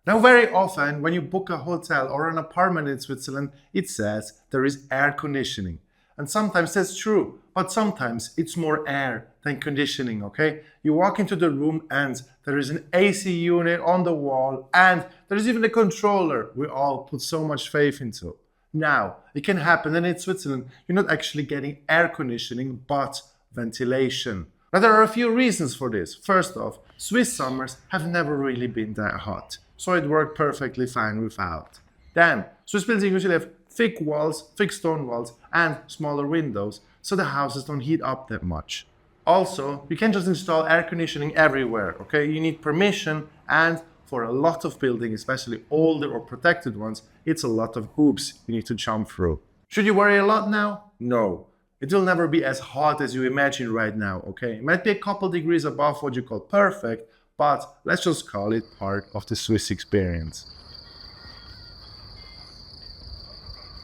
Now, very often when you book a hotel or an apartment in Switzerland, it says there is air conditioning. And sometimes that's true, but sometimes it's more air than conditioning, okay? You walk into the room and there is an AC unit on the wall and there's even a controller we all put so much faith into. Now, it can happen and in Switzerland, you're not actually getting air conditioning, but ventilation. Now, there are a few reasons for this. First off, Swiss summers have never really been that hot, so it worked perfectly fine without. Then, Swiss buildings usually have thick walls, thick stone walls, and smaller windows, so the houses don't heat up that much. Also, you can't just install air conditioning everywhere, okay? You need permission, and for a lot of buildings, especially older or protected ones, it's a lot of hoops you need to jump through. Should you worry a lot now? No. It will never be as hot as you imagine right now, okay? It might be a couple degrees above what you call perfect, but let's just call it part of the Swiss experience.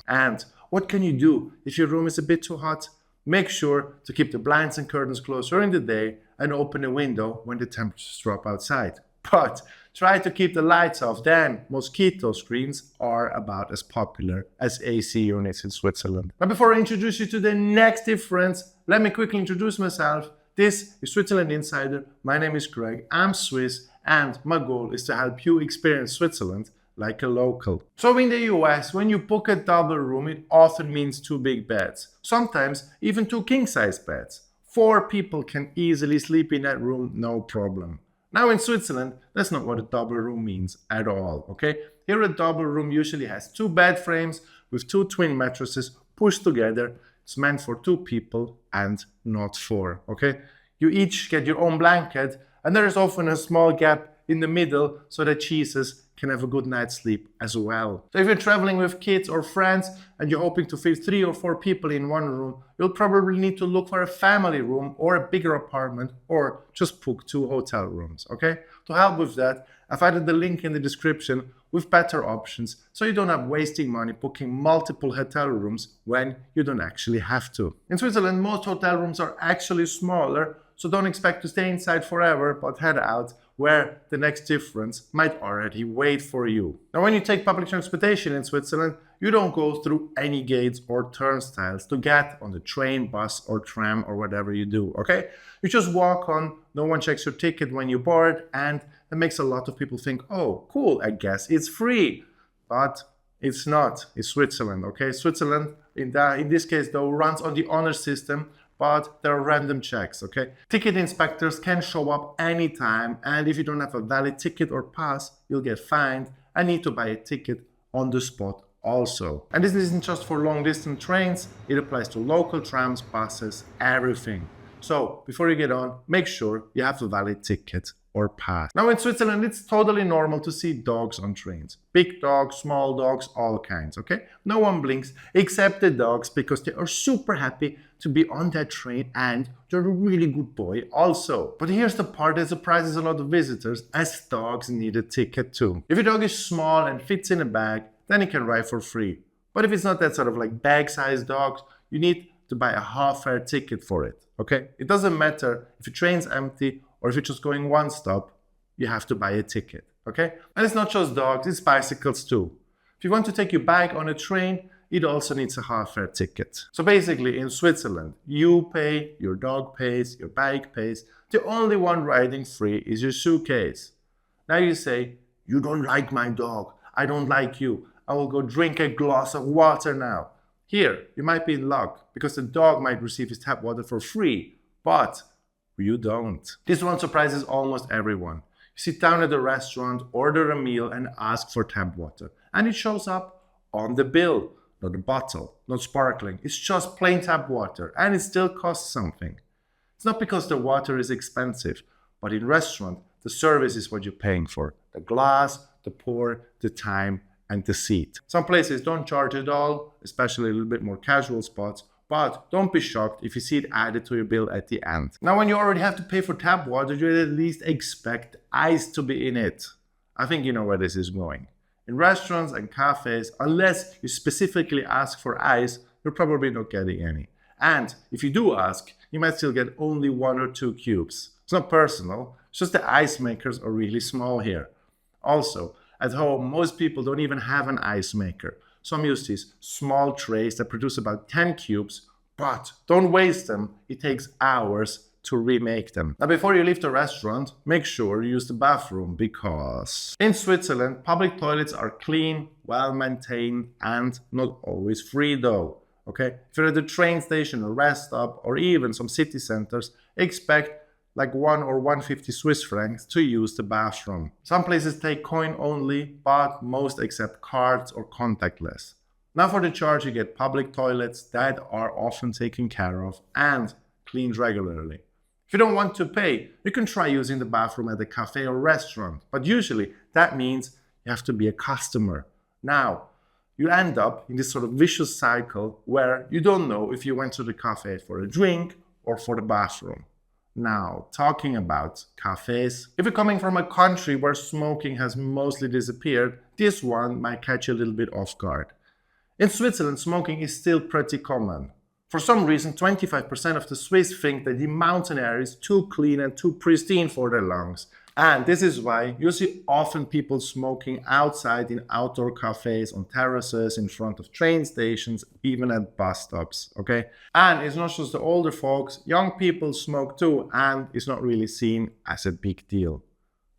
And what can you do if your room is a bit too hot? Make sure to keep the blinds and curtains closed during the day and open a window when the temperatures drop outside. But try to keep the lights off, then mosquito screens are about as popular as AC units in Switzerland. Now, before I introduce you to the next difference, let me quickly introduce myself. This is Switzerland Insider. My name is Greg, I'm Swiss, and my goal is to help you experience Switzerland like a local. So in the US, when you book a double room, it often means 2 big beds, sometimes even 2 king-size beds. 4 people can easily sleep in that room, no problem. Now in Switzerland, that's not what a double room means at all, okay? Here a double room usually has 2 bed frames with 2 twin mattresses pushed together. It's meant for 2 people and not 4, okay? You each get your own blanket and there is often a small gap in the middle so that cheeses can have a good night's sleep as well. So if you're traveling with kids or friends and you're hoping to fit 3 or 4 people in one room, you'll probably need to look for a family room or a bigger apartment or just book 2 hotel rooms, okay? To help with that, I've added the link in the description with better options so you don't have wasting money booking multiple hotel rooms when you don't actually have to. In Switzerland, most hotel rooms are actually smaller, so don't expect to stay inside forever, but head out where the next difference might already wait for you. Now, when you take public transportation in Switzerland, you don't go through any gates or turnstiles to get on the train, bus, or tram, or whatever you do, okay? You just walk on, no one checks your ticket when you board, and that makes a lot of people think, oh, cool, I guess it's free. But it's not. It's Switzerland, okay? Switzerland, in this case, though, runs on the honor system, but there are random checks, okay? Ticket inspectors can show up anytime, and if you don't have a valid ticket or pass, you'll get fined and need to buy a ticket on the spot also. And this isn't just for long distance trains, it applies to local trams, buses, everything. So before you get on, make sure you have a valid ticket or pass. Now in Switzerland, it's totally normal to see dogs on trains. Big dogs, small dogs, all kinds, okay? No one blinks except the dogs because they are super happy to be on that train and they're a really good boy also. But here's the part that surprises a lot of visitors, as dogs need a ticket too. If your dog is small and fits in a bag, then you can ride for free. But if it's not that sort of like bag-sized dogs, you need to buy a half-fare ticket for it, okay? It doesn't matter if your train's empty or if you're just going one stop, you have to buy a ticket, okay? And it's not just dogs, it's bicycles too. If you want to take your bike on a train, it also needs a half-fare ticket. So basically in Switzerland, you pay, your dog pays, your bike pays. The only one riding free is your suitcase. Now you say, you don't like my dog, I don't like you. I will go drink a glass of water now. Here, you might be in luck because the dog might receive his tap water for free, but you don't. This one surprises almost everyone. You sit down at a restaurant, order a meal and ask for tap water. And it shows up on the bill, not a bottle, not sparkling. It's just plain tap water and it still costs something. It's not because the water is expensive, but in restaurant, the service is what you're paying for. The glass, the pour, the time, and the seat. Some places don't charge at all, especially a little bit more casual spots, but don't be shocked if you see it added to your bill at the end. Now, when you already have to pay for tap water, you at least expect ice to be in it. I think you know where this is going. In restaurants and cafes, unless you specifically ask for ice, you're probably not getting any. And if you do ask, you might still get only 1 or 2 cubes. It's not personal, it's just the ice makers are really small here. Also, At home, most people don't even have an ice maker. Some use these small trays that produce about 10 cubes, but don't waste them. It takes hours to remake them. Now, before you leave the restaurant, make sure you use the bathroom, because in Switzerland, public toilets are clean, well maintained, and not always free though. Okay? If you're at the train station, a rest stop, or even some city centers, expect like 1 or 150 Swiss francs to use the bathroom. Some places take coin only, but most accept cards or contactless. Now for the charge, you get public toilets that are often taken care of and cleaned regularly. If you don't want to pay, you can try using the bathroom at a cafe or restaurant, but usually that means you have to be a customer. Now, you end up in this sort of vicious cycle where you don't know if you went to the cafe for a drink or for the bathroom. Now, talking about cafes, if you're coming from a country where smoking has mostly disappeared, this one might catch you a little bit off guard. In Switzerland, smoking is still pretty common. For some reason, 25% of the Swiss think that the mountain air is too clean and too pristine for their lungs. And this is why you see often people smoking outside in outdoor cafes, on terraces, in front of train stations, even at bus stops, okay? And it's not just the older folks, young people smoke too, and it's not really seen as a big deal.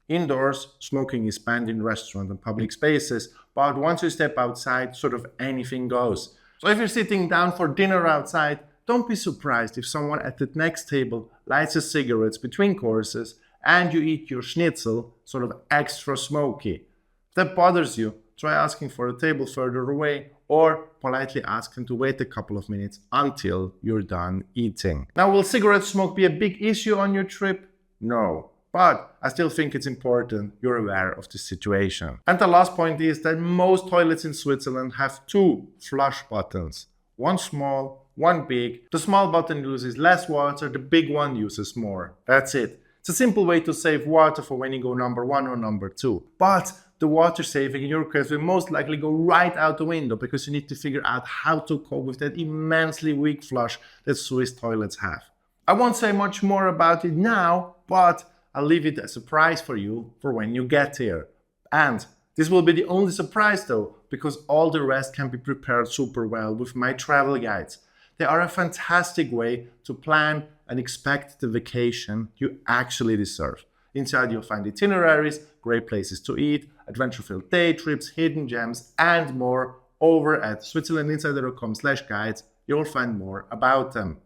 Indoors, smoking is banned in restaurants and public spaces, but once you step outside, sort of anything goes. So if you're sitting down for dinner outside, don't be surprised if someone at the next table lights a cigarette between courses and you eat your schnitzel sort of extra smoky. If that bothers you, try asking for a table further away or politely ask them to wait a couple of minutes until you're done eating. Now, will cigarette smoke be a big issue on your trip? No. But I still think it's important you're aware of the situation. And the last point is that most toilets in Switzerland have 2 flush buttons. One small, one big. The small button uses less water, the big one uses more. That's it. It's a simple way to save water for when you go number 1 or number 2. But the water saving in your case will most likely go right out the window because you need to figure out how to cope with that immensely weak flush that Swiss toilets have. I won't say much more about it now, but I'll leave it as a surprise for you for when you get here. And this will be the only surprise though, because all the rest can be prepared super well with my travel guides. They are a fantastic way to plan and expect the vacation you actually deserve. Inside you'll find itineraries, great places to eat, adventure-filled day trips, hidden gems, and more. Over at switzerlandinsider.com/guides, you'll find more about them.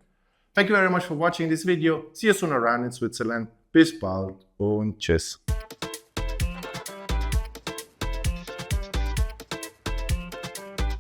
Thank you very much for watching this video. See you soon around in Switzerland. Bis bald und tschüss.